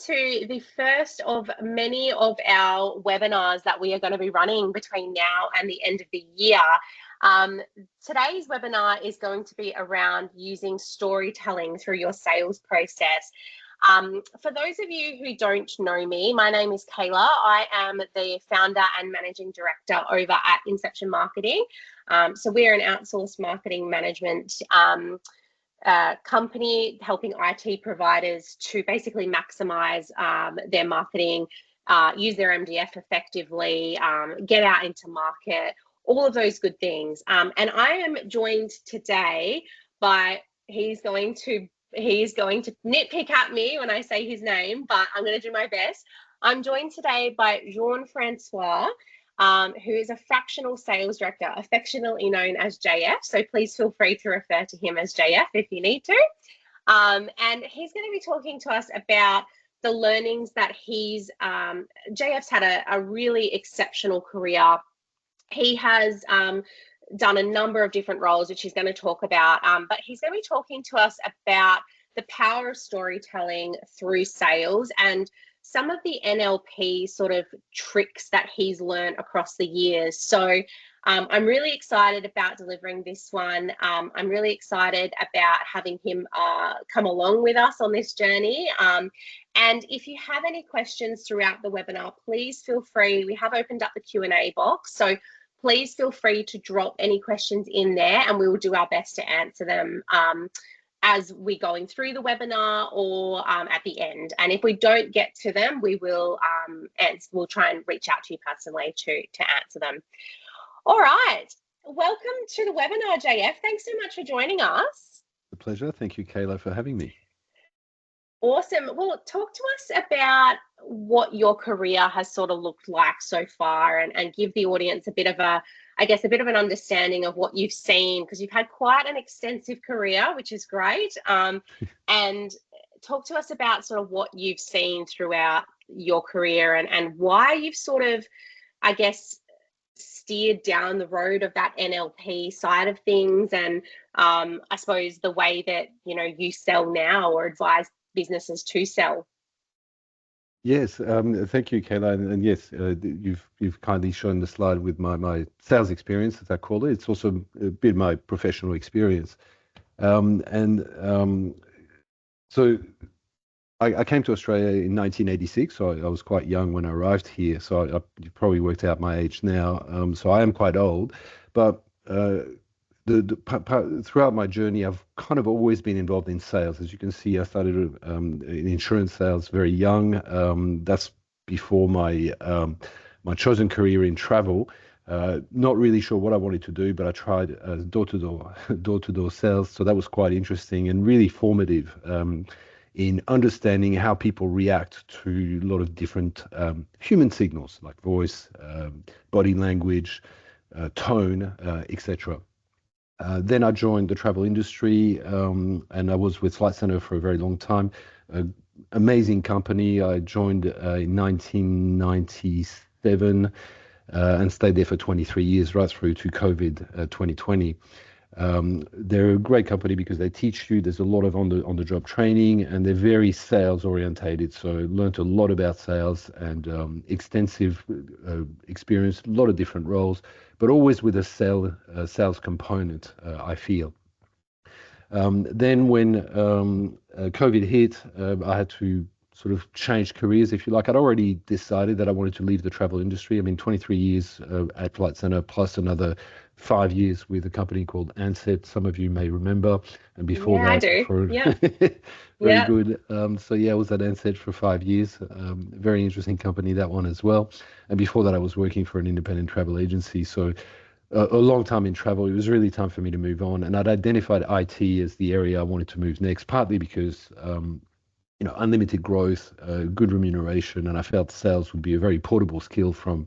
to the first of many of our webinars that we are going to be running between now and the end of the year. Today's webinar is going to be around using storytelling through your sales process. For those of you who don't know me, my name is Kayla. I am the founder and managing director over at Inception Marketing. So we're an outsourced marketing management company helping IT providers to basically maximize their marketing, use their MDF effectively, get out into market, all of those good things. And I am joined today by, he's going to nitpick at me when I say his name, but I'm going to do my best. I'm joined today by Jean-Francois, who is a fractional sales director, affectionately known as JF. So please feel free to refer to him as JF if you need to. And he's going to be talking to us about the learnings that JF's had a really exceptional career. He has done a number of different roles, which he's going to talk about, but he's going to be talking to us about the power of storytelling through sales and some of the NLP sort of tricks that he's learned across the years. So I'm really excited about delivering this one. I'm really excited about having him come along with us on this journey. And if you have any questions throughout the webinar, please feel free. We have opened up the Q&A box, so please feel free to drop any questions in there and we will do our best to answer them as we're going through the webinar or at the end. And if we don't get to them, we will we'll try and reach out to you personally to answer them. All right, welcome to the webinar, JF. Thanks so much for joining us. A pleasure. Thank you, Kayla, for having me. Awesome. Well, talk to us about what your career has sort of looked like so far and give the audience a bit of an understanding of what you've seen, because you've had quite an extensive career, which is great. And talk to us about sort of what you've seen throughout your career and why you've sort of, I guess, steered down the road of that NLP side of things. And I suppose the way that, you sell now or advise businesses to sell. Yes, thank you, Kayla, and yes, you've kindly shown the slide with my sales experience, as I call it. It's also a bit of my professional experience, so I came to Australia in 1986. So I was quite young when I arrived here. So you probably worked out my age now. So I am quite old, but throughout my journey, I've kind of always been involved in sales. As you can see, I started in insurance sales very young. That's before my chosen career in travel. Not really sure what I wanted to do, but I tried door-to-door sales. So that was quite interesting and really formative in understanding how people react to a lot of different human signals like voice, body language, tone, etc. Then I joined the travel industry, and I was with Flight Centre for a very long time. Amazing company. I joined in 1997 and stayed there for 23 years, right through to COVID 2020. They're a great company because they teach you. There's a lot of on-the-job training, and they're very sales orientated. So I learned a lot about sales and extensive experience, a lot of different roles, but always with a sales component, I feel. Then when COVID hit, I had to sort of change careers, if you like. I'd already decided that I wanted to leave the travel industry. I mean, 23 years at Flight Centre plus another 5 years with a company called Ansett. Some of you may remember. And before that, I do. Yeah. Very good. So yeah, I was at Ansett for 5 years. Very interesting company, that one as well. And before that, I was working for an independent travel agency. So a long time in travel. It was really time for me to move on. And I'd identified IT as the area I wanted to move next, partly because unlimited growth, good remuneration, and I felt sales would be a very portable skill from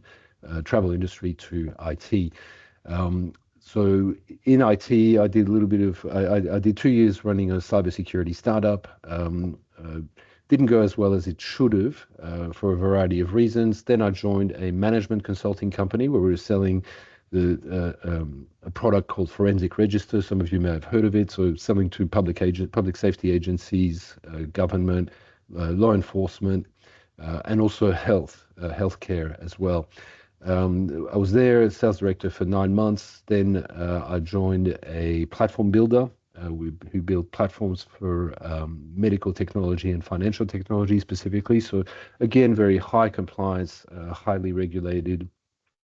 travel industry to IT. So in IT, I did a little bit of, I did 2 years running a cybersecurity startup. Didn't go as well as it should have for a variety of reasons. Then I joined a management consulting company where we were selling a product called Forensic Register. Some of you may have heard of it. So selling to public safety agencies, government, law enforcement, and also healthcare as well. I was there as sales director for 9 months. Then I joined a platform builder who built platforms for medical technology and financial technology specifically. So again, very high compliance, highly regulated,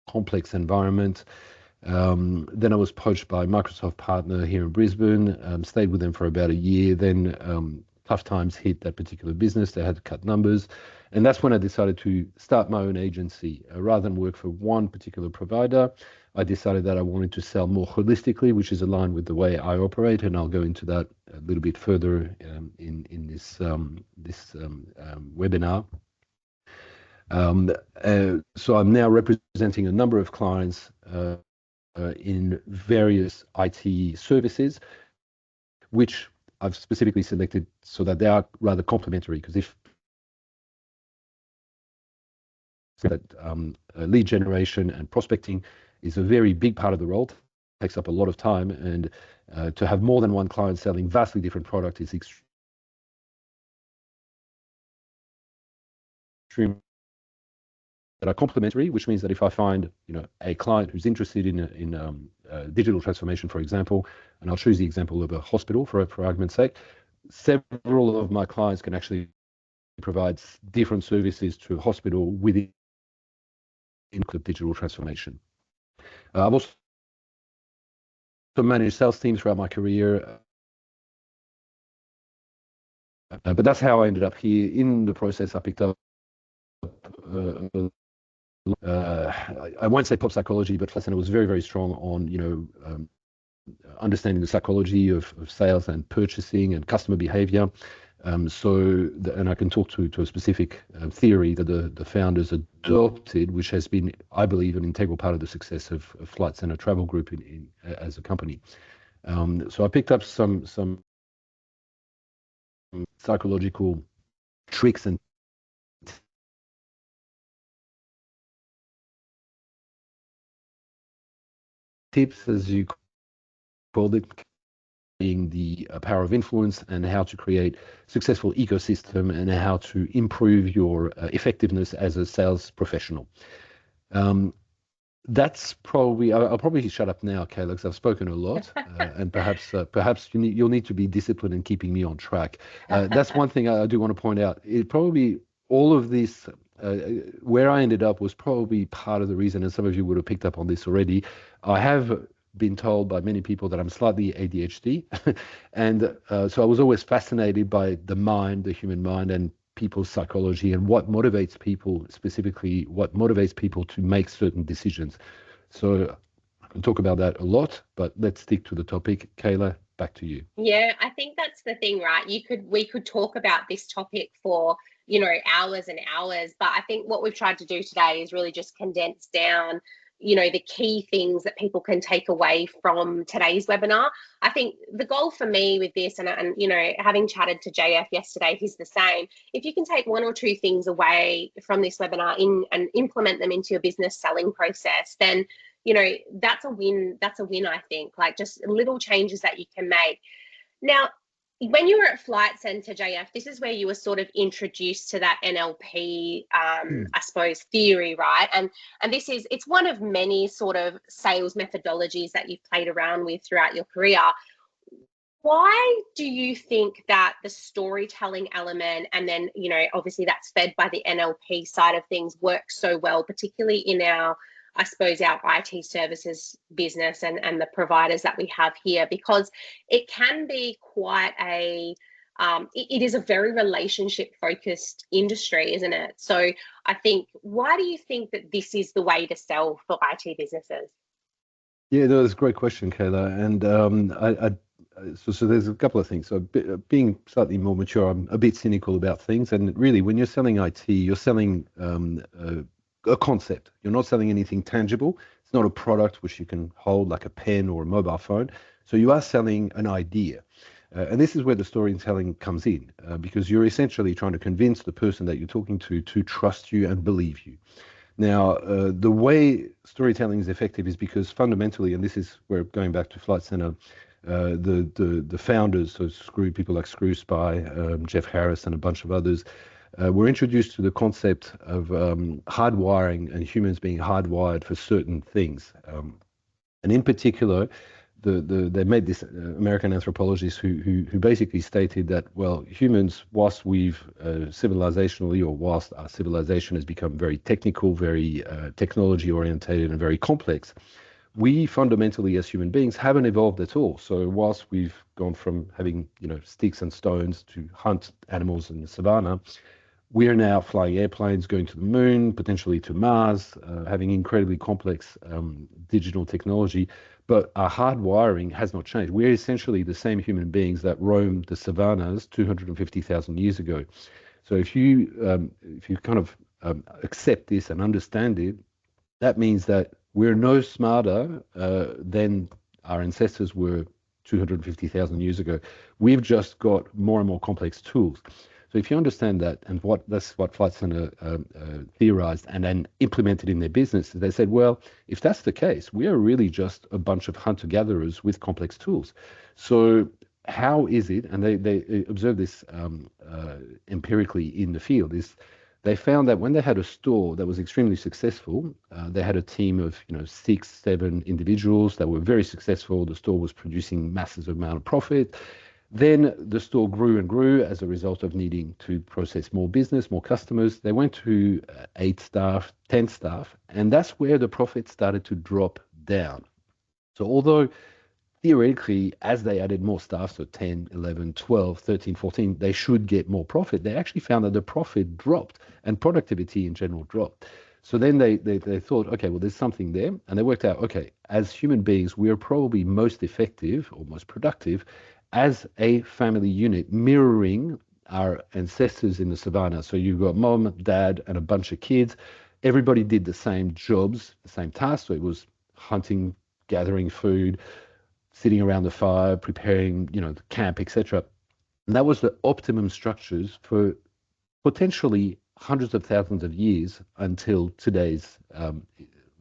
complex environment. Then I was poached by a Microsoft partner here in Brisbane, stayed with them for about a year. Then tough times hit that particular business. They had to cut numbers. And that's when I decided to start my own agency. Rather than work for one particular provider, I decided that I wanted to sell more holistically, which is aligned with the way I operate. And I'll go into that a little bit further in this webinar. So I'm now representing a number of clients in various IT services, which I've specifically selected so that they are rather complementary. Because if that lead generation and prospecting is a very big part of the role, takes up a lot of time, and to have more than one client selling vastly different product is extremely that are complementary, which means that if I find a client who's interested in digital transformation, for example, and I'll choose the example of a hospital for argument's sake, several of my clients can actually provide different services to a hospital within digital transformation. I've also managed sales teams throughout my career, but that's how I ended up here. In the process, I picked up I won't say pop psychology, but Flight Centre was very, very strong on understanding the psychology of sales and purchasing and customer behavior. And I can talk to a specific theory that the founders adopted, which has been, I believe, an integral part of the success of Flight Centre Travel Group as a company. So I picked up some psychological tricks and tips, as you called it, being the power of influence and how to create successful ecosystem and how to improve your effectiveness as a sales professional. That's probably, I'll probably shut up now, Kayla, because I've spoken a lot, and perhaps you'll need to be disciplined in keeping me on track. That's one thing I do want to point out. It probably, all of this, where I ended up was probably part of the reason, and some of you would have picked up on this already. I have been told by many people that I'm slightly ADHD, and so I was always fascinated by the mind, the human mind, and people's psychology and what motivates people, specifically what motivates people to make certain decisions. So I can talk about that a lot, but let's stick to the topic. Kayla, back to you. Yeah, I think that's the thing, right? We could talk about this topic for, hours and hours, but I think what we've tried to do today is really just condense down the key things that people can take away from today's webinar. I think the goal for me with this, and having chatted to JF yesterday, he's the same. If you can take one or two things away from this webinar and implement them into your business selling process, then that's a win. That's a win, I think. Like, just little changes that you can make. Now, when you were at Flight Centre, JF, this is where you were sort of introduced to that NLP, I suppose, theory, right? And it's one of many sort of sales methodologies that you've played around with throughout your career. Why do you think that the storytelling element, and then, obviously that's fed by the NLP side of things, works so well, particularly in our IT services business and the providers that we have here? Because it can be quite it is a very relationship focused industry, isn't it? So I think, why do you think that this is the way to sell for IT businesses? Yeah, no, that's a great question, Kayla. And so there's a couple of things. So being slightly more mature, I'm a bit cynical about things. And really, when you're selling IT, you're selling a concept. You're not selling anything tangible. It's not a product which you can hold like a pen or a mobile phone. So you are selling an idea. And this is where the storytelling comes in, because you're essentially trying to convince the person that you're talking to trust you and believe you. Now, the way storytelling is effective is because fundamentally, and this is where going back to Flight Centre, the founders, so people like Screw Spy, Jeff Harris, and a bunch of others, were introduced to the concept of hardwiring and humans being hardwired for certain things. And in particular, they made this American anthropologist who basically stated that, well, humans, whilst we've civilizationally, or whilst our civilization has become very technical, very technology orientated, and very complex, we fundamentally as human beings haven't evolved at all. So whilst we've gone from having sticks and stones to hunt animals in the savannah, we are now flying airplanes, going to the moon, potentially to Mars, having incredibly complex digital technology, but our hardwiring has not changed. We're essentially the same human beings that roamed the savannas 250,000 years ago. So if you kind of accept this and understand it, that means that we're no smarter than our ancestors were 250,000 years ago. We've just got more and more complex tools. So if you understand that, and that's what Flight Centre theorized and then implemented in their business, they said, well, if that's the case, we are really just a bunch of hunter-gatherers with complex tools. So how is it, and they observed this empirically in the field, is they found that when they had a store that was extremely successful, they had a team of 6, 7 individuals that were very successful. The store was producing massive amount of profit. Then the store grew and grew as a result of needing to process more business, more customers. They went to 8 staff, 10 staff, and that's where the profit started to drop down. So although theoretically, as they added more staff, so 10, 11, 12, 13, 14, they should get more profit, they actually found that the profit dropped and productivity in general dropped. So then they thought, okay, well, there's something there. And they worked out, okay, as human beings, we are probably most effective or most productive as a family unit, mirroring our ancestors in the savannah. So you've got mom, dad, and a bunch of kids. Everybody did the same jobs, the same tasks. So it was hunting, gathering food, sitting around the fire, preparing, the camp, etc. And that was the optimum structures for potentially hundreds of thousands of years until today's,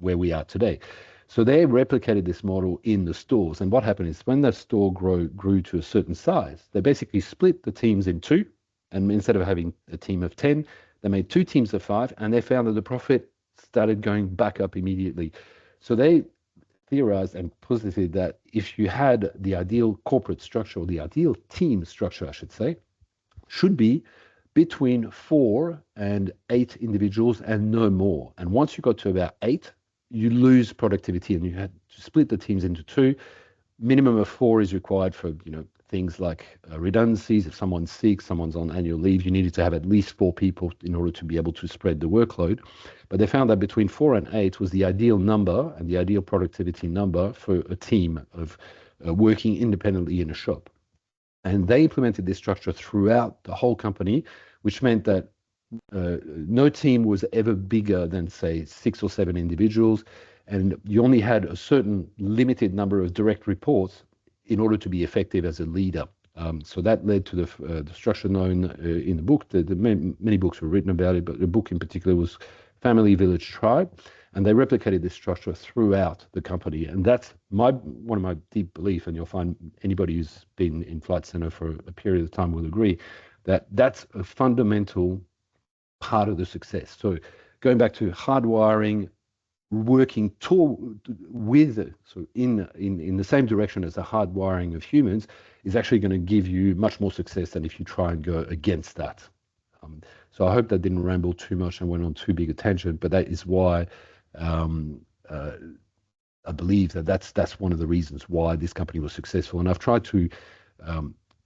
where we are today. So they replicated this model in the stores. And what happened is when the store grew to a certain size, they basically split the teams in two. And instead of having a team of 10, they made 2 teams of 5, and they found that the profit started going back up immediately. So they theorized and posited that if you had the ideal corporate structure, or the ideal team structure, I should say, should be between 4 and 8 individuals and no more. And once you got to about 8, you lose productivity, and you had to split the teams into 2. Minimum of 4 is required for things like redundancies. If someone's sick, someone's on annual leave, you needed to have at least 4 people in order to be able to spread the workload. But they found that between 4 and 8 was the ideal number and the ideal productivity number for a team of working independently in a shop. And they implemented this structure throughout the whole company, which meant that no team was ever bigger than, say, 6 or 7 individuals, and you only had a certain limited number of direct reports in order to be effective as a leader. So that led to the structure known in the book. Many books were written about it, but the book in particular was Family, Village, Tribe, and they replicated this structure throughout the company. And that's one of my deep belief, and you'll find anybody who's been in Flight Centre for a period of time will agree, that that's a fundamental part of the success. So going back to hardwiring, working in the same direction as the hardwiring of humans is actually going to give you much more success than if you try and go against that. So I hope that didn't ramble too much and went on too big a tangent, but that is why I believe that's one of the reasons why this company was successful. And I've tried to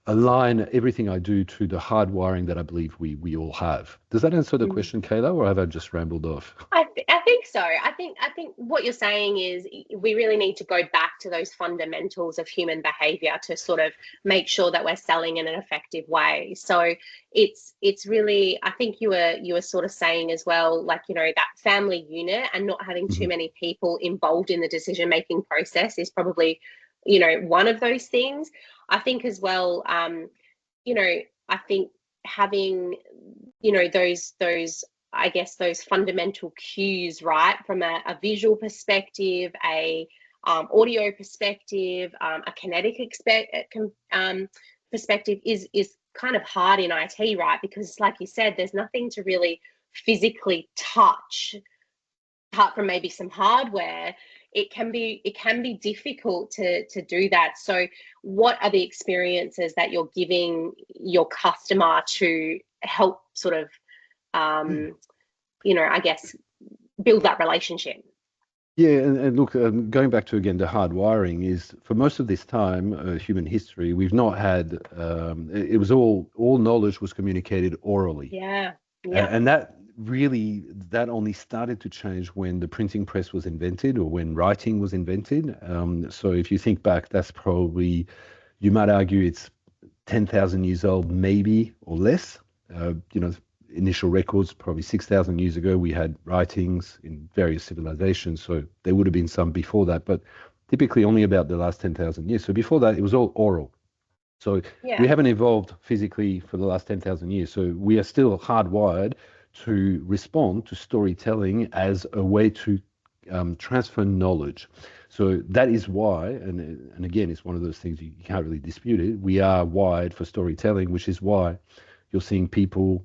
align everything I do to the hardwiring that I believe we all have. Does that answer the question, Kayla, or have I just rambled off? I think so. I think what you're saying is we really need to go back to those fundamentals of human behavior to sort of make sure that we're selling in an effective way. So it's really, I think you were sort of saying as well, like, that family unit and not having too many people involved in the decision making process is probably, one of those things. I think as well, I think having, those I guess those fundamental cues, right, from a visual perspective, a audio perspective, a kinetic perspective is kind of hard in IT, right? Because like you said, there's nothing to really physically touch apart from maybe some hardware. It can be difficult to do that. So what are the experiences that you're giving your customer to help sort of I guess build that relationship? Yeah, and look, going back to again the hard wiring is for most of this time, human history, we've not had. It was all knowledge was communicated orally. Yeah. And that only started to change when the printing press was invented or when writing was invented. So if you think back, that's probably, you might argue it's 10,000 years old, maybe, or less. Initial records, probably 6,000 years ago, we had writings in various civilizations. So there would have been some before that, but typically only about the last 10,000 years. So before that, it was all oral. So we haven't evolved physically for the last 10,000 years. So we are still hardwired to respond to storytelling as a way to transfer knowledge. So that is why, and again, it's one of those things you can't really dispute it. We are wired for storytelling, which is why you're seeing people,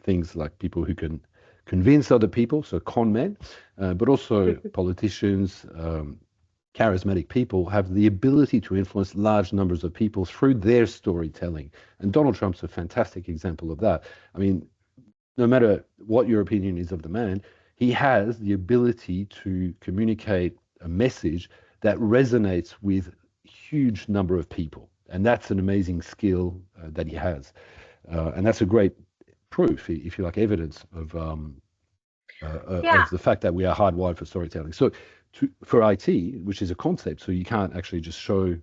things like people who can convince other people, so con men, but also politicians, charismatic people have the ability to influence large numbers of people through their storytelling. And Donald Trump's a fantastic example of that. I mean, no matter what your opinion is of the man, he has the ability to communicate a message that resonates with a huge number of people. And that's an amazing skill that he has. And that's a great proof, if you like, evidence of the fact that we are hardwired for storytelling. So for IT, which is a concept, so you can't actually just show,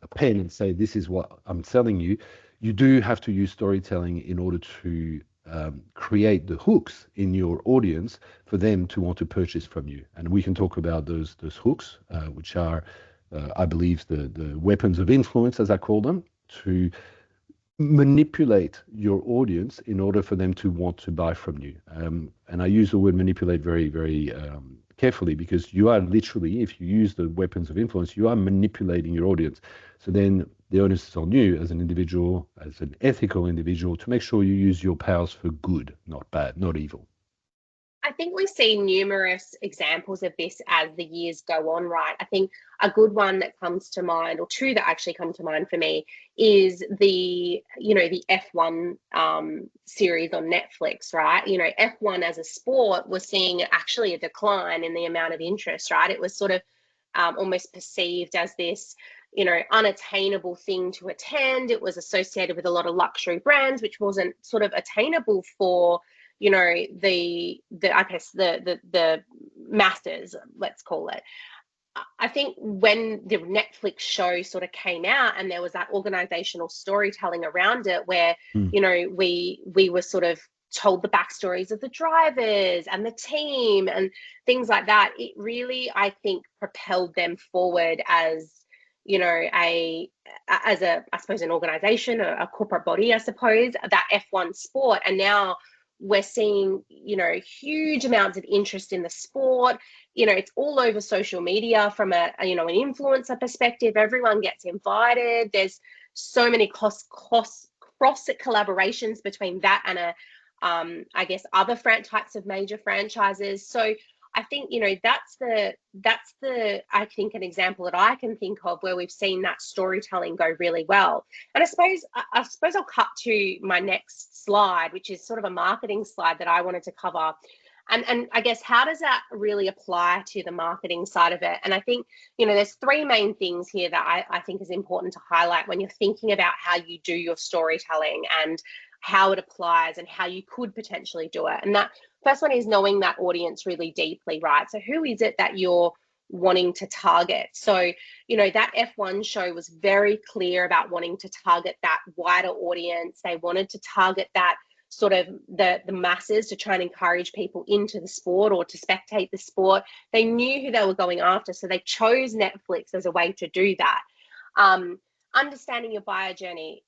a pen and say, this is what I'm selling you. You do have to use storytelling in order to create the hooks in your audience for them to want to purchase from you. And we can talk about those hooks, which are, I believe, the weapons of influence, as I call them, to manipulate your audience in order for them to want to buy from you. And I use the word manipulate very, very carefully, because you are literally, if you use the weapons of influence, you are manipulating your audience. So then the onus is on you as an individual, as an ethical individual, to make sure you use your powers for good, not bad, not evil. I think we see numerous examples of this as the years go on, right? I think a good one that comes to mind, or two that actually come to mind for me, is the F1 series on Netflix, right? F1 as a sport was seeing actually a decline in the amount of interest, right? It was sort of almost perceived as this unattainable thing to attend. It was associated with a lot of luxury brands, which wasn't sort of attainable for the I guess the masses, let's call it. I think when the Netflix show sort of came out and there was that organizational storytelling around it, where we were sort of told the backstories of the drivers and the team and things like that, it really, I think, propelled them forward as I suppose an organization, a corporate body, I suppose, that F1 sport. And now we're seeing huge amounts of interest in the sport. It's all over social media from an influencer perspective. Everyone gets invited. There's so many cross collaborations between that and I guess other types of major franchises. So I think that's the I think an example that I can think of where we've seen that storytelling go really well. And I suppose I'll cut to my next slide, which is sort of a marketing slide that I wanted to cover. And I guess, how does that really apply to the marketing side of it? And I think there's three main things here that I think is important to highlight when you're thinking about how you do your storytelling and how it applies and how you could potentially do it. And that first one is knowing that audience really deeply, right? So who is it that you're wanting to target? So, that F1 show was very clear about wanting to target that wider audience. They wanted to target that sort of the masses, to try and encourage people into the sport or to spectate the sport. They knew who they were going after, so they chose Netflix as a way to do that. Understanding your buyer journey.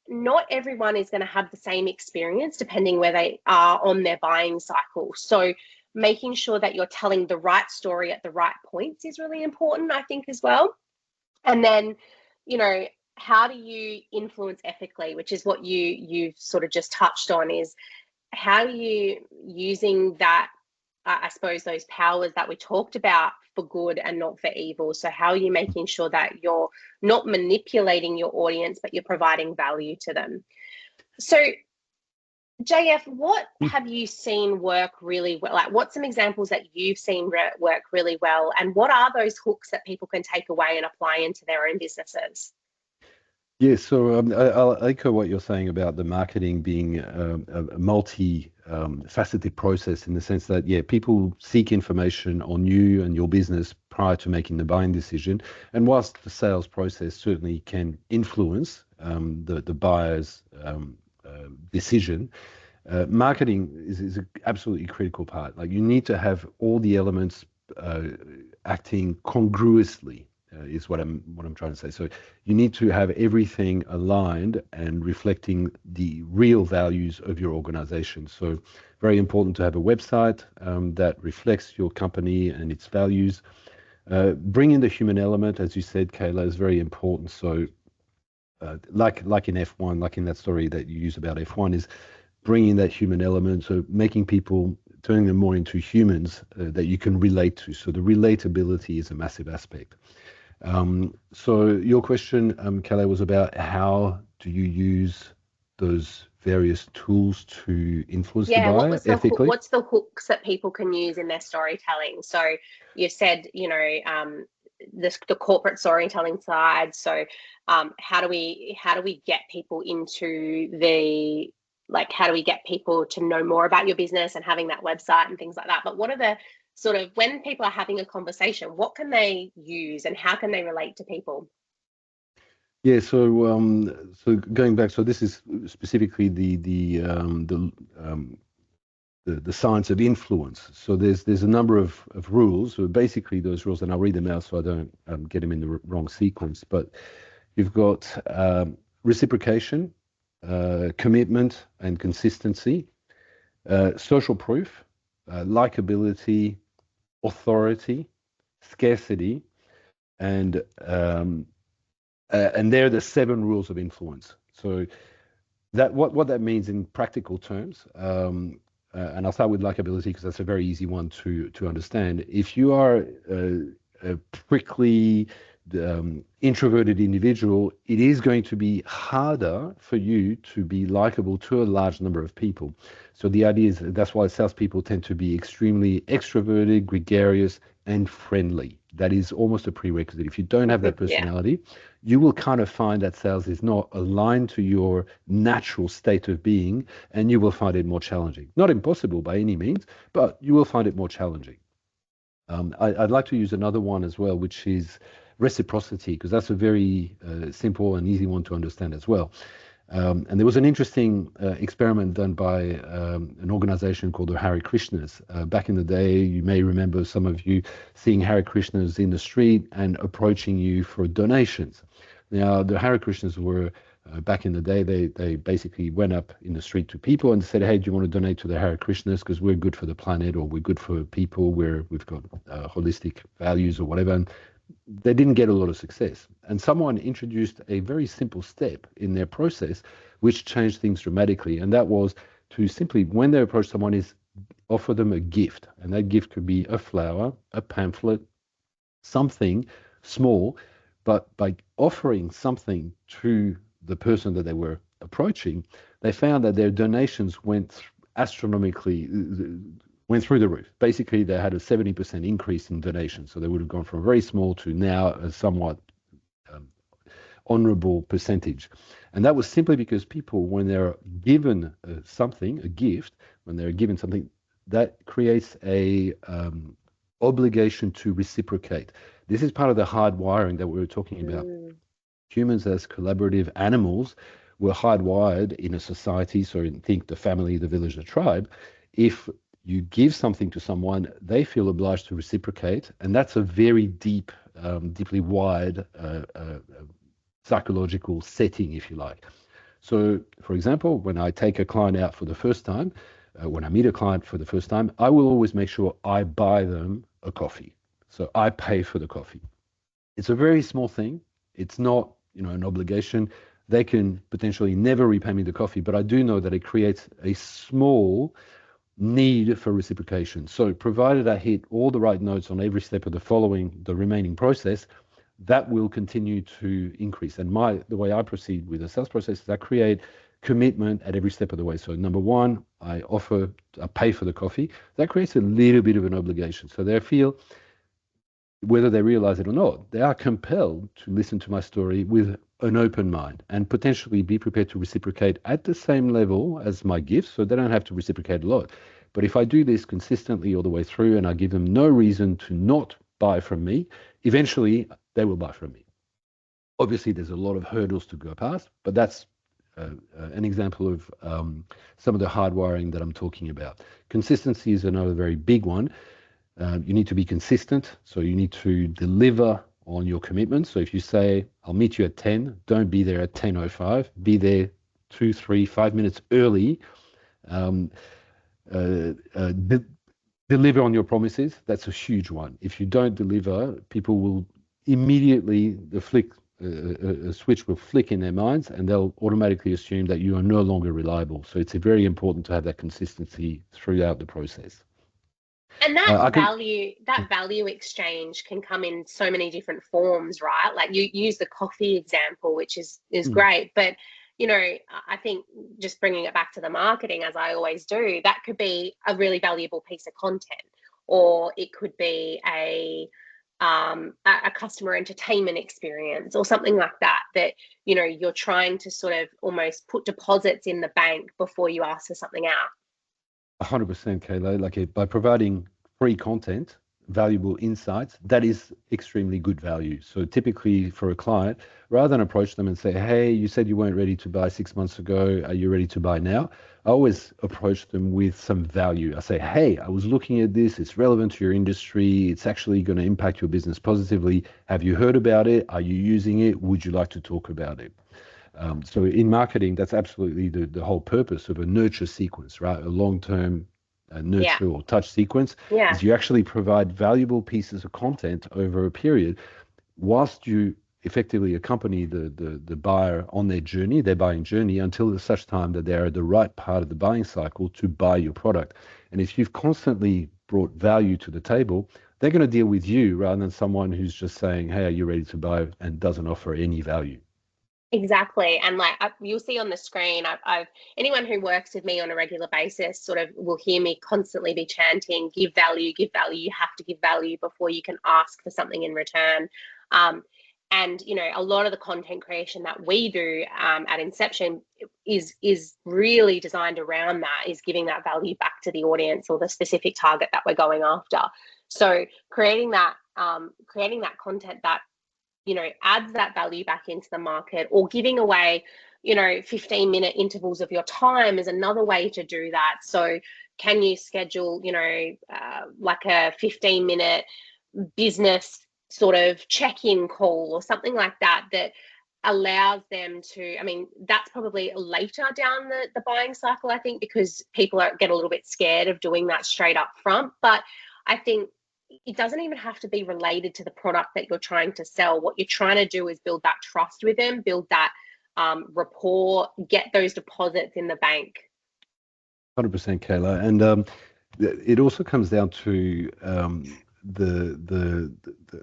Not everyone is going to have the same experience depending where they are on their buying cycle. So making sure that you're telling the right story at the right points is really important, I think, as well. And then, how do you influence ethically, which is what you've sort of just touched on, is how are you using that, I suppose, those powers that we talked about for good and not for evil? So how are you making sure that you're not manipulating your audience, but you're providing value to them? So JF, what have you seen work really well? Like, what's some examples that you've seen work really well? And what are those hooks that people can take away and apply into their own businesses? Yeah, so I'll echo what you're saying about the marketing being a multi-faceted process, in the sense that, yeah, people seek information on you and your business prior to making the buying decision. And whilst the sales process certainly can influence the buyer's decision, marketing is an absolutely critical part. Like, you need to have all the elements acting congruously, is what I'm trying to say. So you need to have everything aligned and reflecting the real values of your organization. So very important to have a website that reflects your company and its values. Bring in the human element, as you said, Kayla, is very important. So like in F1, like in that story that you use about F1, is bringing that human element, so making people, turning them more into humans that you can relate to. So the relatability is a massive aspect. So your question, Kelly, was about how do you use those various tools to influence the Yeah, buyer ethically? what's the hooks that people can use in their storytelling? So you said, the corporate storytelling side. So how do we get people into the, like, how do we get people to know more about your business and having that website and things like that? But what are the sort of, when people are having a conversation, what can they use and how can they relate to people? Yeah, so going back, so this is specifically the science of influence. So there's a number of rules. So basically those rules, and I'll read them out so I don't get them in the wrong sequence. But you've got reciprocation, commitment and consistency, social proof, likability, authority, scarcity, and they're the 7 rules of influence. So that what that means in practical terms, and I'll start with likability because that's a very easy one to understand. If you are a prickly, introverted individual, it is going to be harder for you to be likable to a large number of people. So the idea is that's why salespeople tend to be extremely extroverted, gregarious, and friendly. That is almost a prerequisite. If you don't have that personality, you will kind of find that sales is not aligned to your natural state of being, and you will find it more challenging. Not impossible by any means, but you will find it more challenging. I'd like to use another one as well, which is reciprocity, because that's a very simple and easy one to understand as well. And there was an interesting experiment done by an organization called the Hare Krishnas. Back in the day, you may remember, some of you, seeing Hare Krishnas in the street and approaching you for donations. Now, the Hare Krishnas were, back in the day, they basically went up in the street to people and said, hey, do you want to donate to the Hare Krishnas because we're good for the planet, or we're good for people, we've got holistic values or whatever. And they didn't get a lot of success. And someone introduced a very simple step in their process, which changed things dramatically. And that was to simply, when they approach someone, is offer them a gift. And that gift could be a flower, a pamphlet, something small. But by offering something to the person that they were approaching, they found that their donations went astronomically, went through the roof. Basically, they had a 70% increase in donations. So they would have gone from very small to now a somewhat honorable percentage. And that was simply because people, when they're given something, a gift, when they're given something, that creates a obligation to reciprocate. This is part of the hard wiring that we were talking about. Humans, as collaborative animals, were hardwired in a society. So think the family, the village, the tribe. If you give something to someone, they feel obliged to reciprocate. And that's a very deep, deeply wired psychological setting, if you like. So, for example, when I take a client out for the first time, when I meet a client for the first time, I will always make sure I buy them a coffee. So I pay for the coffee. It's a very small thing. It's not, an obligation. They can potentially never repay me the coffee, but I do know that it creates a small need for reciprocation. So provided I hit all the right notes on every step of the remaining process, that will continue to increase. And the way I proceed with the sales process is I create commitment at every step of the way. So number one, I pay for the coffee. That creates a little bit of an obligation. So they feel, whether they realize it or not, they are compelled to listen to my story with an open mind and potentially be prepared to reciprocate at the same level as my gifts, so they don't have to reciprocate a lot. But if I do this consistently all the way through and I give them no reason to not buy from me, eventually they will buy from me. Obviously, there's a lot of hurdles to go past, but that's an example of some of the hardwiring that I'm talking about. Consistency is another very big one. You need to be consistent, so you need to deliver on your commitments. So if you say, I'll meet you at 10, don't be there at 10:05, be there 2, 3, 5 minutes early. Deliver on your promises. That's a huge one. If you don't deliver, people will immediately, a switch will flick in their minds and they'll automatically assume that you are no longer reliable. So it's very important to have that consistency throughout the process. And that value exchange can come in so many different forms, right? Like you use the coffee example, which is great, but I think just bringing it back to the marketing, as I always do, that could be a really valuable piece of content, or it could be a customer entertainment experience or something like that, you're trying to sort of almost put deposits in the bank before you ask for something out. 100%, Kayla. By providing free content, valuable insights, that is extremely good value. So typically for a client, rather than approach them and say, hey, you said you weren't ready to buy 6 months ago, are you ready to buy now? I always approach them with some value. I say, hey, I was looking at this, it's relevant to your industry, it's actually going to impact your business positively. Have you heard about it? Are you using it? Would you like to talk about it? So in marketing, that's absolutely the whole purpose of a nurture sequence, right? A long-term nurture or touch sequence is you actually provide valuable pieces of content over a period whilst you effectively accompany the buyer on their buying journey until such time that they're at the right part of the buying cycle to buy your product. And if you've constantly brought value to the table, they're going to deal with you rather than someone who's just saying, hey, are you ready to buy, and doesn't offer any value. Exactly. And you'll see on the screen, anyone who works with me on a regular basis sort of will hear me constantly be chanting, give value, give value. You have to give value before you can ask for something in return. And, a lot of the content creation that we do at Inception is really designed around that, is giving that value back to the audience or the specific target that we're going after. So creating that content that adds that value back into the market, or giving away 15-minute intervals of your time is another way to do that. So can you schedule like a 15-minute business sort of check-in call or something like that allows them to, that's probably later down the buying cycle, I think, because people get a little bit scared of doing that straight up front. But I think it doesn't even have to be related to the product that you're trying to sell. What you're trying to do is build that trust with them, build that rapport, get those deposits in the bank. 100%, Kayla. And it also comes down to the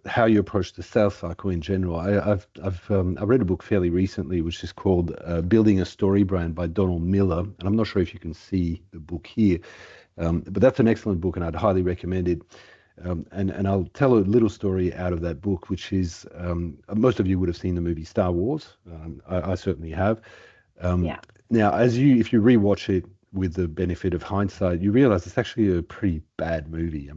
how you approach the sales cycle in general. I read a book fairly recently, which is called Building a Story Brand by Donald Miller. And I'm not sure if you can see the book here, but that's an excellent book and I'd highly recommend it. And I'll tell a little story out of that book, which is most of you would have seen the movie Star Wars. I certainly have. Now, if you rewatch it with the benefit of hindsight, you realize it's actually a pretty bad movie.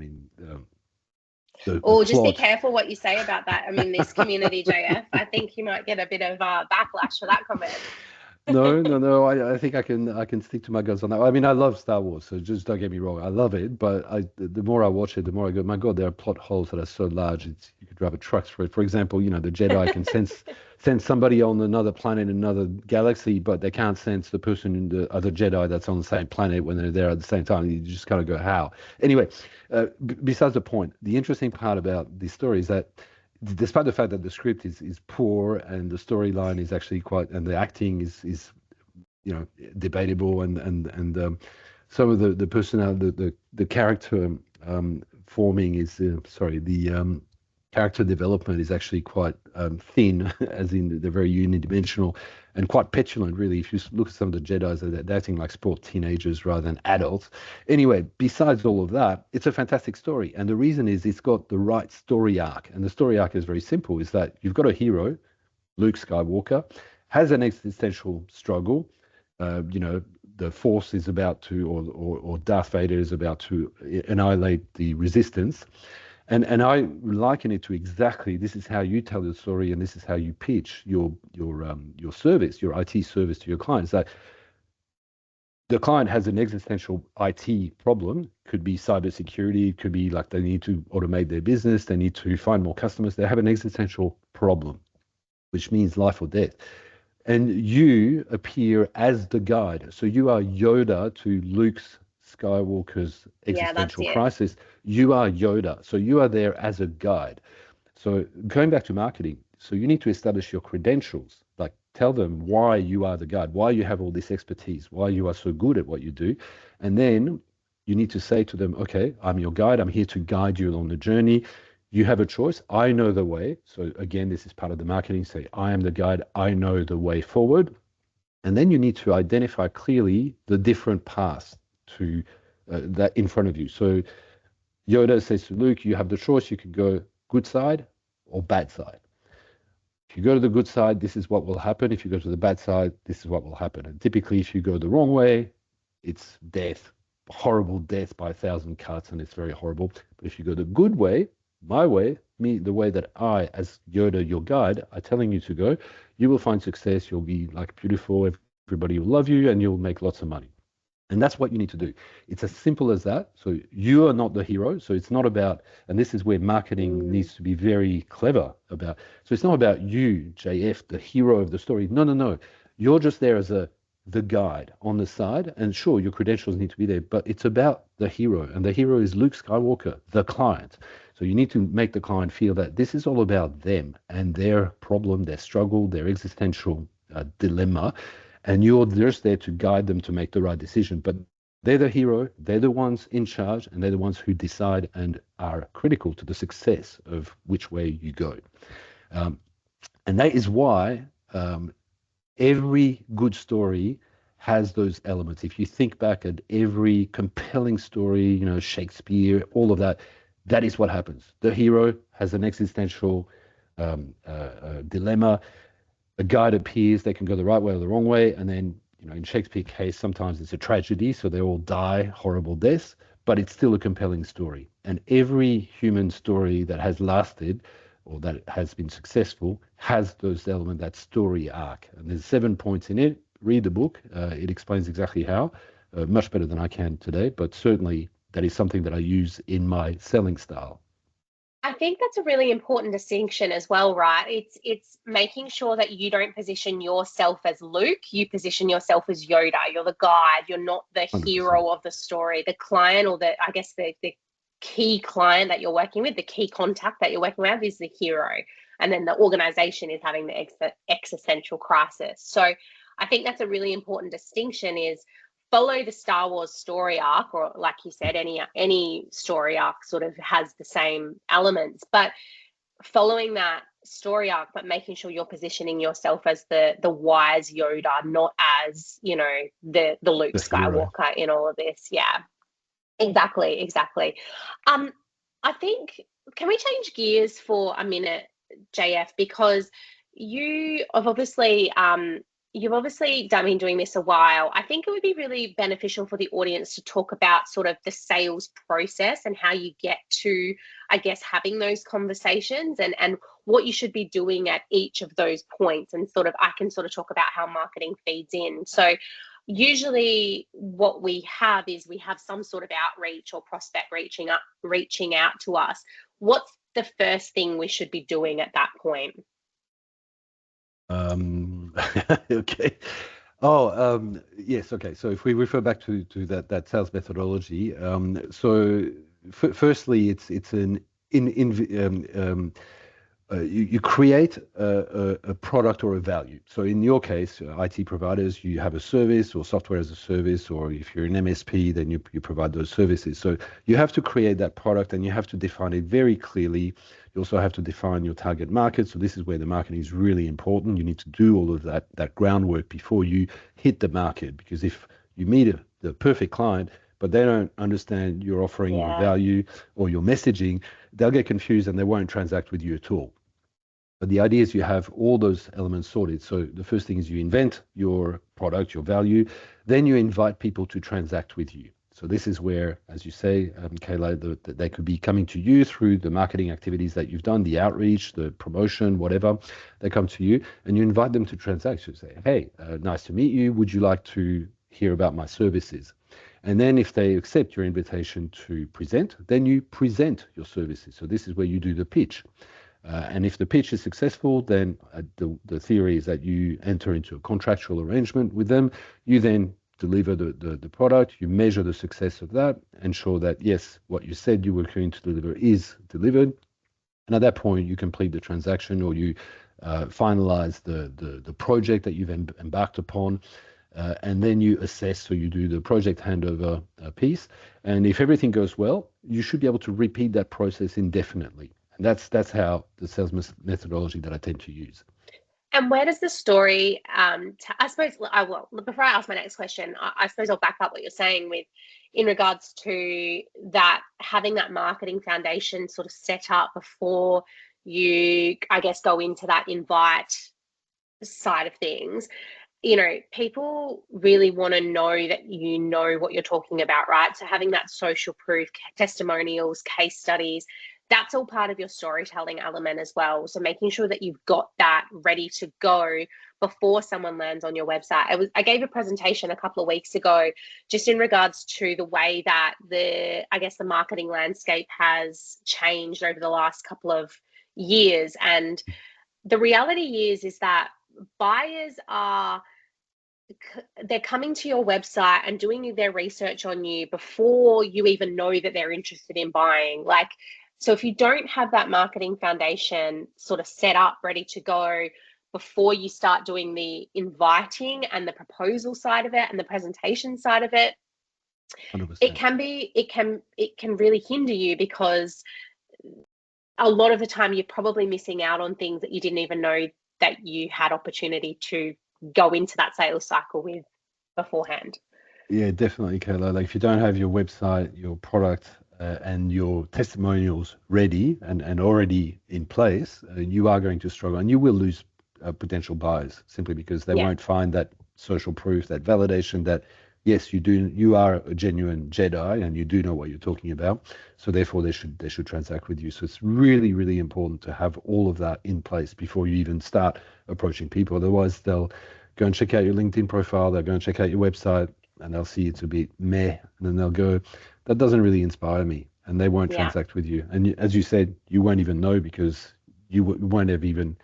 Just be careful what you say about that. This community, JF, I think you might get a bit of backlash for that comment. No. I think I can stick to my guns on that. I mean, I love Star Wars, so just don't get me wrong. I love it, but the more I watch it, the more I go, my God, there are plot holes that are so large. You could drive a truck through it. For example, the Jedi can sense somebody on another planet, another galaxy, but they can't sense the person in the other Jedi that's on the same planet when they're there at the same time. You just kind of go, how? Anyway, besides the point, the interesting part about this story is that despite the fact that the script is poor and the storyline is actually quite, and the acting is debatable, and some of the personnel, the character forming is sorry, the character development is actually quite thin, as in they're very unidimensional and quite petulant, really. If you look at some of the Jedi's, they're acting like sport teenagers rather than adults. Anyway, besides all of that, it's a fantastic story. And the reason is it's got the right story arc. And the story arc is very simple, is that you've got a hero, Luke Skywalker, has an existential struggle. The Force is about to, or Darth Vader is about to annihilate the Resistance. And I liken it to exactly, this is how you tell the story, and this is how you pitch your service, your IT service to your clients. That the client has an existential IT problem. Could be cybersecurity. Could be like they need to automate their business. They need to find more customers. They have an existential problem, which means life or death. And you appear as the guide. So you are Yoda to Luke's Skywalker's Yeah, that's existential it. crisis. You are Yoda. So you are there as a guide. So going back to marketing, so you need to establish your credentials, like tell them why you are the guide, why you have all this expertise, why you are so good at what you do. And then you need to say to them, okay, I'm your guide. I'm here to guide you along the journey. You have a choice. I know the way. So again, this is part of the marketing. Say, I am the guide. I know the way forward. And then you need to identify clearly the different paths to that in front of you. So Yoda says to Luke, you have the choice. You can go good side or bad side. If you go to the good side, this is what will happen. If you go to the bad side, this is what will happen. And typically, if you go the wrong way, it's death, horrible death by 1,000 cuts, and it's very horrible. But if you go the good way, my way, the way that I, as Yoda, your guide, are telling you to go, you will find success. You'll be like beautiful. Everybody will love you, and you'll make lots of money. And that's what you need to do. It's as simple as that. So you are not the hero. So it's not about, and this is where marketing needs to be very clever about. So it's not about you, JF, the hero of the story. No. You're just there as the guide on the side. And sure, your credentials need to be there, but it's about the hero. And the hero is Luke Skywalker, the client. So you need to make the client feel that this is all about them and their problem, their struggle, their existential dilemma, and you're just there to guide them to make the right decision. But they're the hero, they're the ones in charge, and they're the ones who decide and are critical to the success of which way you go. And that is why every good story has those elements. If you think back at every compelling story, Shakespeare, all of that, that is what happens. The hero has an existential dilemma. A guide appears, they can go the right way or the wrong way, and then in Shakespeare's case, sometimes it's a tragedy, so they all die horrible deaths, but it's still a compelling story. And every human story that has lasted or that has been successful has those elements, that story arc. And there's 7 points in it. Read the book. It explains exactly how, much better than I can today, but certainly that is something that I use in my selling style. I think that's a really important distinction as well, right? It's making sure that you don't position yourself as Luke, you position yourself as Yoda. You're the guide, you're not the 100%. hero of the story. The client, or the key client that you're working with, the key contact that you're working with is the hero. And then the organization is having the existential crisis. So I think that's a really important distinction, is follow the Star Wars story arc, or like you said, any story arc sort of has the same elements, but following that story arc, but making sure you're positioning yourself as the wise Yoda, not as the Luke The hero. Skywalker in all of this. Yeah, exactly. I think, can we change gears for a minute, JF, because you have obviously you've obviously been doing this a while. I think it would be really beneficial for the audience to talk about sort of the sales process and how you get to, I guess, having those conversations, and what you should be doing at each of those points. And sort of, I can sort of talk about how marketing feeds in. So usually what we have is we have some sort of outreach or prospect reaching out to us. What's the first thing we should be doing at that point? Okay. Yes. Okay. So if we refer back to that sales methodology, firstly, it's an you create a product or a value. So in your case, IT providers, you have a service or software as a service, or if you're an MSP, then you provide those services. So you have to create that product and you have to define it very clearly. You also have to define your target market. So this is where the marketing is really important. You need to do all of that groundwork before you hit the market, because if you meet the perfect client, but they don't understand your offering, your value, or your messaging, they'll get confused and they won't transact with you at all. But the idea is you have all those elements sorted. So the first thing is you invent your product, your value, then you invite people to transact with you. So this is where, as you say, Kayla, they could be coming to you through the marketing activities that you've done, the outreach, the promotion, whatever. They come to you and you invite them to transact. You say, hey, nice to meet you. Would you like to hear about my services? And then if they accept your invitation to present, then you present your services. So this is where you do the pitch. And if the pitch is successful, then the theory is that you enter into a contractual arrangement with them. You then deliver the product, you measure the success of that, ensure that, yes, what you said you were going to deliver is delivered. And at that point, you complete the transaction, or you finalize the project that you've embarked upon. And then you assess, so you do the project handover piece. And if everything goes well, you should be able to repeat that process indefinitely. And that's how the sales methodology that I tend to use. And where does the story, I suppose, I will, before I ask my next question, I suppose I'll back up what you're saying with, in regards to that, having that marketing foundation sort of set up before you, I guess, go into that invite side of things. People really want to know that you know what you're talking about, right? So having that social proof, testimonials, case studies, that's all part of your storytelling element as well. So making sure that you've got that ready to go before someone lands on your website. I gave a presentation a couple of weeks ago just in regards to the way that the marketing landscape has changed over the last couple of years. And the reality is that buyers they're coming to your website and doing their research on you before you even know that they're interested in buying. So if you don't have that marketing foundation sort of set up, ready to go before you start doing the inviting and the proposal side of it and the presentation side of it, 100%. it can really hinder you, because a lot of the time you're probably missing out on things that you didn't even know that you had opportunity to go into that sales cycle with beforehand. Yeah, definitely, Kayla. Like if you don't have your website, your product, and your testimonials ready and already in place, you are going to struggle and you will lose potential buyers, simply because they won't find that social proof, that validation that, yes, you are a genuine Jedi and you do know what you're talking about. So therefore they should transact with you. So it's really, really important to have all of that in place before you even start approaching people. Otherwise they'll go and check out your LinkedIn profile, they'll go and check out your website, and they'll see it's a bit meh, and then they'll go, that doesn't really inspire me, and they won't transact with you. And as you said, you won't even know, because you won't have even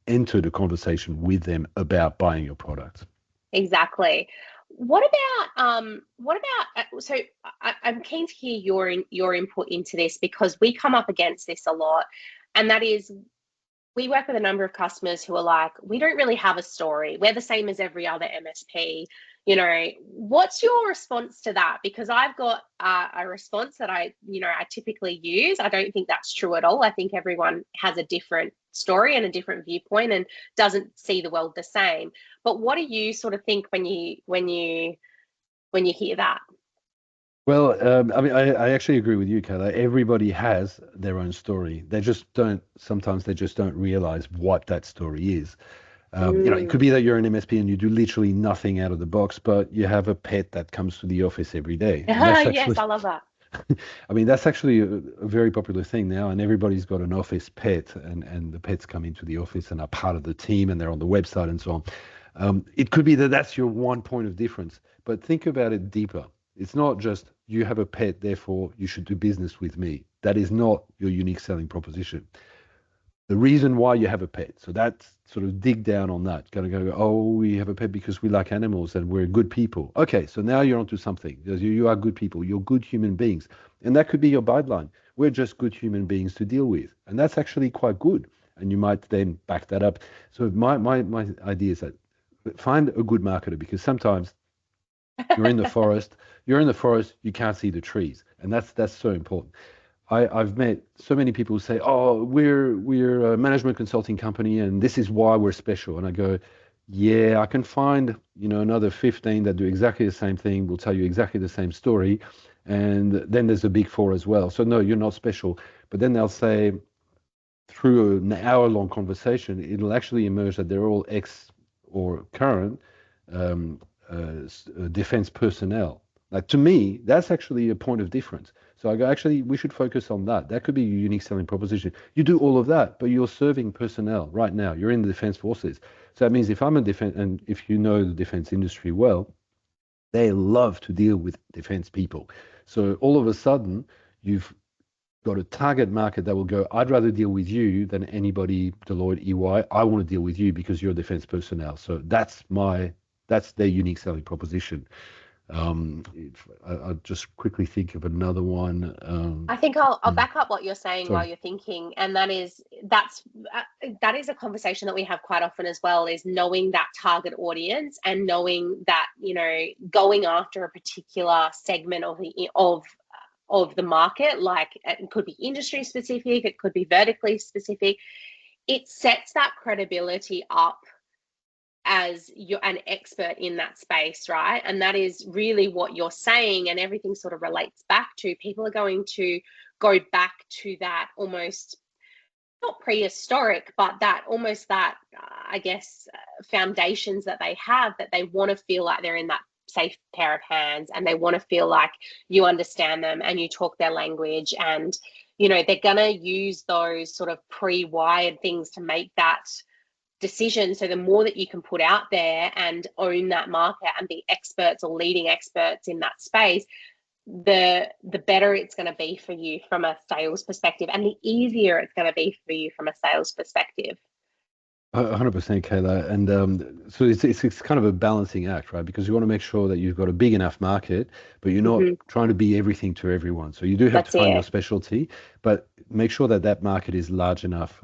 entered a conversation with them about buying your product. Exactly. So I'm keen to hear your input into this, because we come up against this a lot, and that is, we work with a number of customers who are like, we don't really have a story. We're the same as every other MSP. What's your response to that? Because I've got a response that I typically use. I don't think that's true at all. I think everyone has a different story and a different viewpoint and doesn't see the world the same. But what do you sort of think when you hear that? Well, I actually agree with you, Kayla. Everybody has their own story. Sometimes they just don't realize what that story is. It could be that you're an MSP and you do literally nothing out of the box, but you have a pet that comes to the office every day. And that's Yes, actually, I love that. I mean, that's actually a very popular thing now, and everybody's got an office pet, and the pets come into the office and are part of the team, and they're on the website and so on. It could be that that's your one point of difference, but think about it deeper. It's not just you have a pet, therefore you should do business with me. That is not your unique selling proposition. The reason why you have a pet. So that's sort of dig down on that. Kind of go, oh, we have a pet because we like animals and we're good people. Okay, so now you're onto something. You are good people. You're good human beings. And that could be your guideline. We're just good human beings to deal with. And that's actually quite good. And you might then back that up. So my idea is that find a good marketer, because sometimes you're in the forest, you can't see the trees. And that's so important. I've met so many people who say, "Oh, we're a management consulting company, and this is why we're special." And I go, "Yeah, I can find another 15 that do exactly the same thing, will tell you exactly the same story, and then there's a big four as well. So no, you're not special." But then they'll say, through an hour-long conversation, it'll actually emerge that they're all ex or current um, defense personnel. Like, to me, that's actually a point of difference. So I go, actually, we should focus on that. That could be your unique selling proposition. You do all of that, but you're serving personnel right now. You're in the defense forces. So that means if I'm a defense, and if you know the defense industry well, they love to deal with defense people. So all of a sudden, you've got a target market that will go, I'd rather deal with you than anybody, Deloitte, EY. I want to deal with you because you're defense personnel. So that's their unique selling proposition. I'll just quickly think of another one. I think I'll back up what you're saying while Sorry. you're thinking, and that is a conversation that we have quite often as well, is knowing that target audience and knowing that going after a particular segment of the market, like it could be industry specific, it could be vertically specific. It sets that credibility up as you're an expert in that space, right? And that is really what you're saying, and everything sort of relates back to, people are going to go back to that almost not prehistoric, but that almost that I guess foundations that they have, that they want to feel like they're in that safe pair of hands, and they want to feel like you understand them and you talk their language, and they're going to use those sort of pre-wired things to make that decision. So the more that you can put out there and own that market and be experts or leading experts in that space, the better it's going to be for you from a sales perspective, and the easier it's going to be for you from a sales perspective. 100%, Kayla. And so it's kind of a balancing act, right? Because you want to make sure that you've got a big enough market, but you're not trying to be everything to everyone. So you do have to That's find your it. specialty, but make sure that that market is large enough.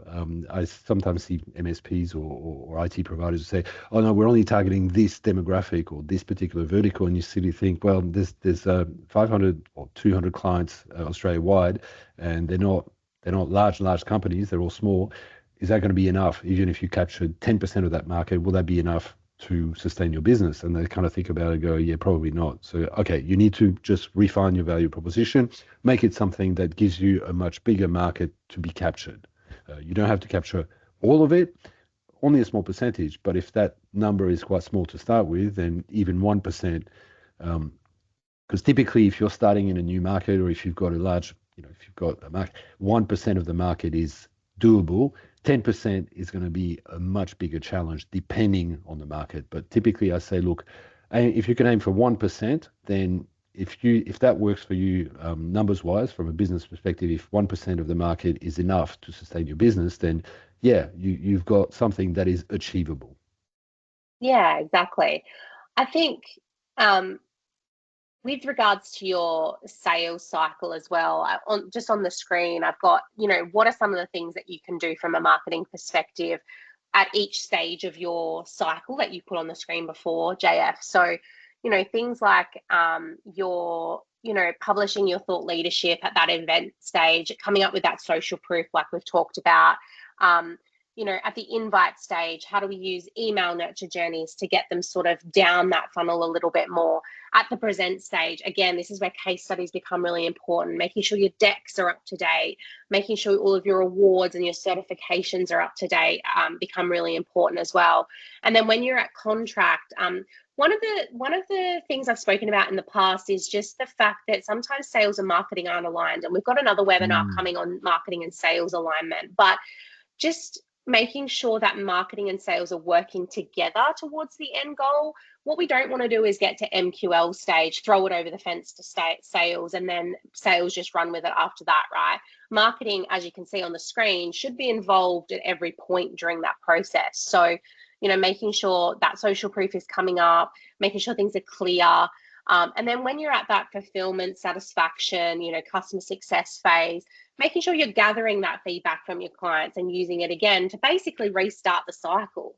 I sometimes see MSPs or IT providers who say, "Oh no, we're only targeting this demographic or this particular vertical," and you silly think, well, there's 500 or 200 clients Australia wide, and they're not large companies. They're all small. Is that going to be enough? Even if you captured 10% of that market, will that be enough to sustain your business? And they kind of think about it and go, yeah, probably not. So, okay, you need to just refine your value proposition, make it something that gives you a much bigger market to be captured. You don't have to capture all of it, only a small percentage. But if that number is quite small to start with, then even 1%, because typically if you're starting in a new market, or if you've got a large, if you've got a market, 1% of the market is doable. 10% is going to be a much bigger challenge depending on the market. But typically I say, look, if you can aim for 1%, then if that works for you, numbers wise, from a business perspective, if 1% of the market is enough to sustain your business, then yeah, you've got something that is achievable. Yeah, exactly. I think um, with regards to your sales cycle as well, just on the screen, I've got, what are some of the things that you can do from a marketing perspective at each stage of your cycle that you put on the screen before, JF? So, things like your, publishing your thought leadership at that event stage, coming up with that social proof like we've talked about, at the invite stage, how do we use email nurture journeys to get them sort of down that funnel a little bit more? At the present stage, again, this is where case studies become really important, making sure your decks are up to date, making sure all of your awards and your certifications are up to date, become really important as well. And then when you're at contract, one of the things I've spoken about in the past is just the fact that sometimes sales and marketing aren't aligned. And we've got another webinar coming on marketing and sales alignment, but just making sure that marketing and sales are working together towards the end goal. What we don't want to do is get to MQL stage, throw it over the fence to sales, and then sales just run with it after that, right? Marketing, as you can see on the screen, should be involved at every point during that process. So, making sure that social proof is coming up, making sure things are clear. And then when you're at that fulfillment, satisfaction, customer success phase, making sure you're gathering that feedback from your clients and using it again to basically restart the cycle.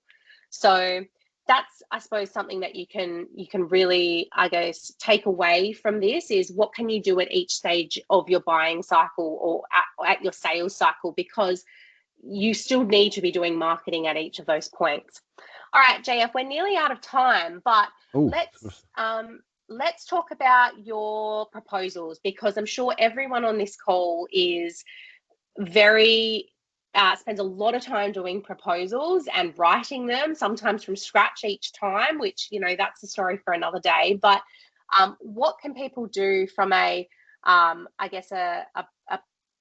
So that's, I suppose, something that you can really, I guess, take away from this is what can you do at each stage of your buying cycle or at your sales cycle, because you still need to be doing marketing at each of those points. All right, JF, we're nearly out of time, but let's talk about your proposals, because I'm sure everyone on this call is spends a lot of time doing proposals and writing them, sometimes from scratch each time, which, that's the story for another day. But what can people do from a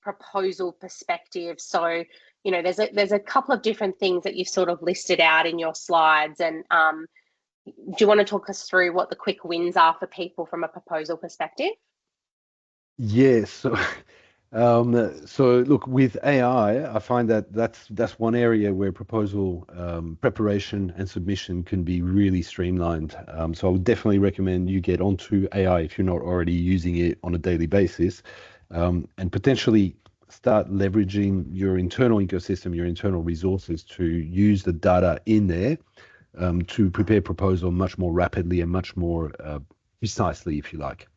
proposal perspective? So, there's a couple of different things that you've sort of listed out in your slides, and do you want to talk us through what the quick wins are for people from a proposal perspective? Yes. So look, with AI, I find that that's one area where proposal preparation and submission can be really streamlined. So I would definitely recommend you get onto AI if you're not already using it on a daily basis, and potentially start leveraging your internal ecosystem, your internal resources to use the data in there to prepare proposal much more rapidly and much more precisely, if you like.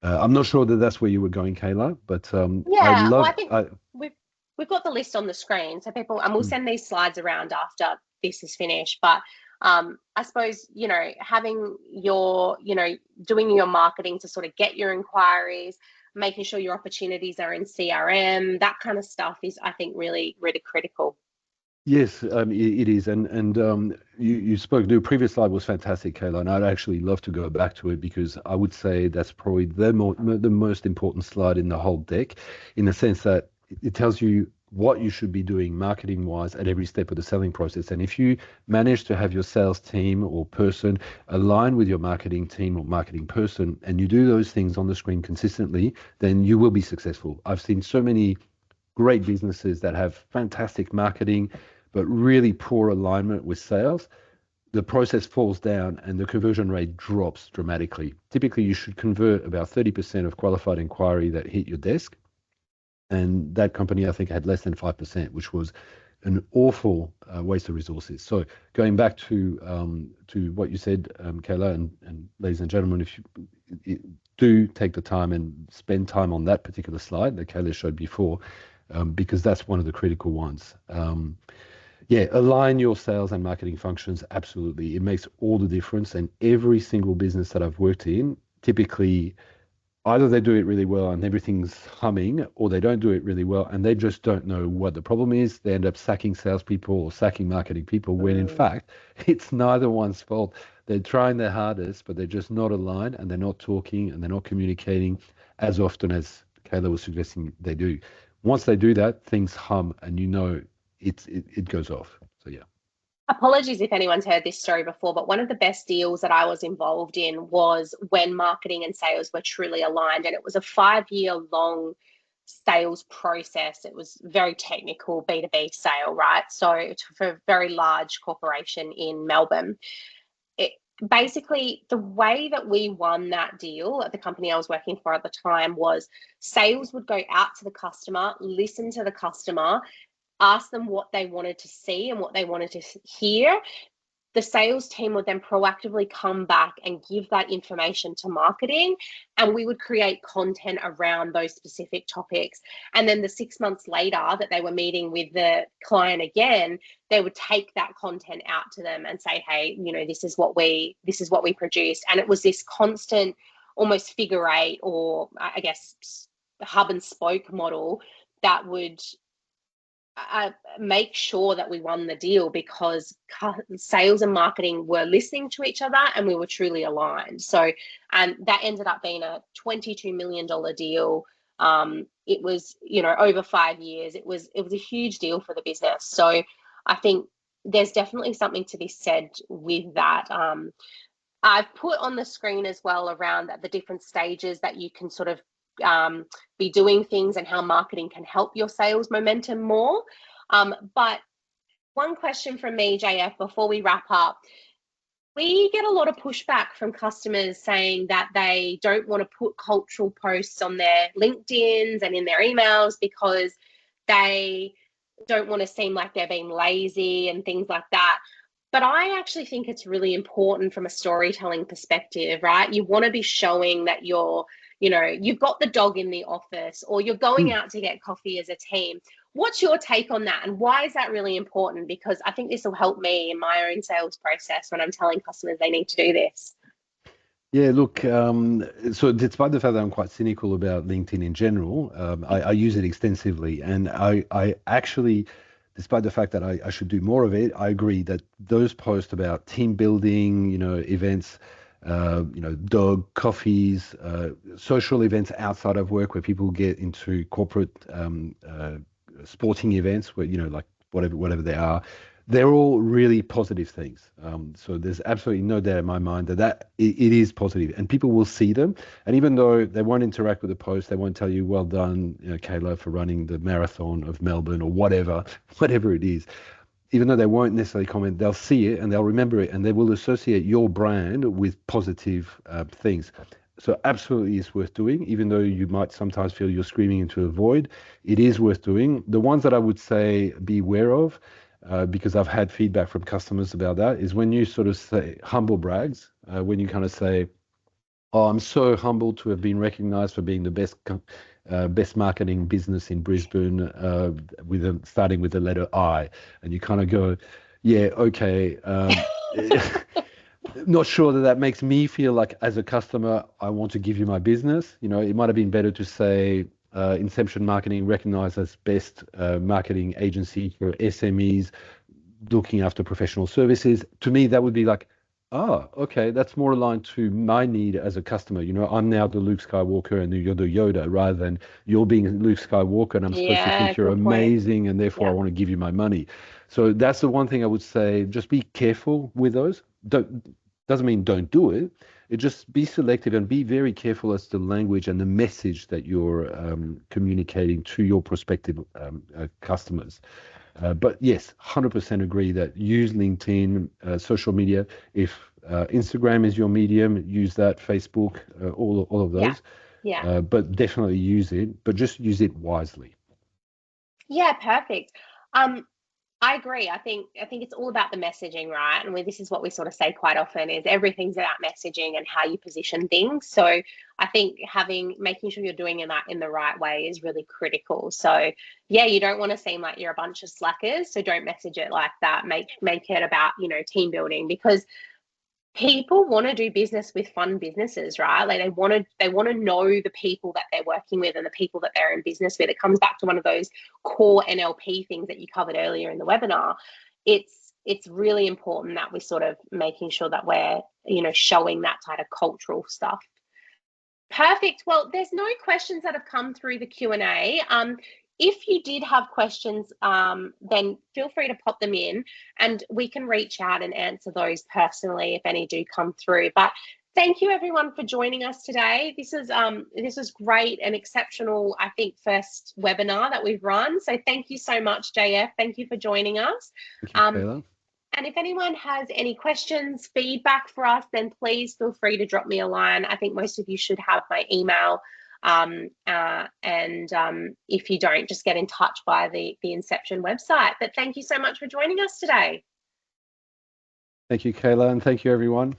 I'm not sure that that's where you were going, Kayla, but I think we've got the list on the screen, so people, and we'll send these slides around after this is finished. But I suppose, having your, doing your marketing to sort of get your inquiries, making sure your opportunities are in CRM, that kind of stuff is, I think, really, really critical. Yes, it is, and you spoke. The previous slide was fantastic, Kayla, and I'd actually love to go back to it because I would say that's probably the most important slide in the whole deck, in the sense that it tells you what you should be doing marketing-wise at every step of the selling process. And if you manage to have your sales team or person align with your marketing team or marketing person, and you do those things on the screen consistently, then you will be successful. I've seen so many great businesses that have fantastic marketing, but really poor alignment with sales. The process falls down and the conversion rate drops dramatically. Typically, you should convert about 30% of qualified inquiry that hit your desk. And that company, I think, had less than 5%, which was an awful waste of resources. So going back to what you said, Kayla, and ladies and gentlemen, if you do take the time and spend time on that particular slide that Kayla showed before, because that's one of the critical ones. Align your sales and marketing functions. Absolutely. It makes all the difference. And every single business that I've worked in, typically, either they do it really well and everything's humming, or they don't do it really well and they just don't know what the problem is. They end up sacking salespeople or sacking marketing people, when in fact, it's neither one's fault. They're trying their hardest, but they're just not aligned, and they're not talking and they're not communicating as often as Kayla was suggesting they do. Once they do that, things hum, and it goes off. So yeah. Apologies if anyone's heard this story before, but one of the best deals that I was involved in was when marketing and sales were truly aligned, and it was a 5-year long sales process. It was very technical B2B sale, right? So it's for a very large corporation in Melbourne. Basically, the way that we won that deal at the company I was working for at the time was sales would go out to the customer, listen to the customer, ask them what they wanted to see and what they wanted to hear. the sales team would then proactively come back and give that information to marketing, and we would create content around those specific topics. And then the 6 months later that they were meeting with the client again, they would take that content out to them and say, hey, you know, this is what we produced. And it was this constant, almost figure eight, or I guess hub and spoke model that would make sure that we won the deal, because sales and marketing were listening to each other and we were truly aligned. So, and that ended up being a $22 million deal. It was, you know, over 5 years. It was a huge deal for the business. So I think there's definitely something to be said with that. I've put on the screen as well around the different stages that you can sort of be doing things and how marketing can help your sales momentum more. But one question from me, JF, before we wrap up, we get a lot of pushback from customers saying that they don't want to put cultural posts on their LinkedIns and in their emails because they don't want to seem like they're being lazy and things like that. But I actually think it's really important from a storytelling perspective, right? You want to be showing that you're, you know, you've got the dog in the office, or you're going out to get coffee as a team. What's your take on that? And why is that really important? Because I think this will help me in my own sales process when I'm telling customers they need to do this. Yeah, look, so despite the fact that I'm quite cynical about LinkedIn in general, I use it extensively. And I actually, despite the fact that I should do more of it, I agree that those posts about team building, you know, events, you know, dog coffees, social events outside of work where people get into corporate sporting events where, you know, like whatever they are, they're all really positive things. So there's absolutely no doubt in my mind that it is positive, and people will see them. And even though they won't interact with the post, they won't tell you, well done, you know, Kayla, for running the marathon of Melbourne or whatever it is. Even though they won't necessarily comment, they'll see it and they'll remember it, and they will associate your brand with positive things. So absolutely it's worth doing, even though you might sometimes feel you're screaming into a void. It is worth doing. The ones that I would say be aware of, because I've had feedback from customers about that, is when you sort of say humble brags, when you kind of say, oh, I'm so humbled to have been recognized for being the best marketing business in Brisbane, starting with the letter I, and you kind of go, yeah, okay. Not sure that makes me feel like, as a customer, I want to give you my business. You know, it might have been better to say Inception Marketing recognized as best marketing agency for SMEs looking after professional services. To me, that would be like, oh, okay, that's more aligned to my need as a customer. You know, I'm now the Luke Skywalker and you're the Yoda, rather than you're being Luke Skywalker and I'm supposed to think you're amazing and therefore I want to give you my money. So that's the one thing I would say. Just be careful with those. Doesn't mean don't do it. It just be selective and be very careful as to the language and the message that you're communicating to your prospective customers. But yes, 100% agree that use LinkedIn, social media. If Instagram is your medium, use that. Facebook, all of those. Yeah. But definitely use it, but just use it wisely. Yeah, perfect. I agree. I think it's all about the messaging, right? And this is what we sort of say quite often, is everything's about messaging and how you position things. So I think making sure you're doing that in the right way is really critical. So yeah, you don't want to seem like you're a bunch of slackers. So don't message it like that. Make it about, you know, team building, because people want to do business with fun businesses, right? Like they want to know the people that they're working with and the people that they're in business with. It comes back to one of those core NLP things that you covered earlier in the webinar. It's really important that we're sort of making sure that we're, you know, showing that kind of cultural stuff. Perfect. Well, there's no questions that have come through the Q&A. If you did have questions, then feel free to pop them in and we can reach out and answer those personally if any do come through. But thank you everyone for joining us today. This is great and exceptional, I think, first webinar that we've run. So thank you so much, JF. Thank you for joining us. Thank you, Kayla. And if anyone has any questions, feedback for us, then please feel free to drop me a line. I think most of you should have my email. If you don't, just get in touch via the Inception website. But thank you so much for joining us today. Thank you, Kayla, and thank you, everyone.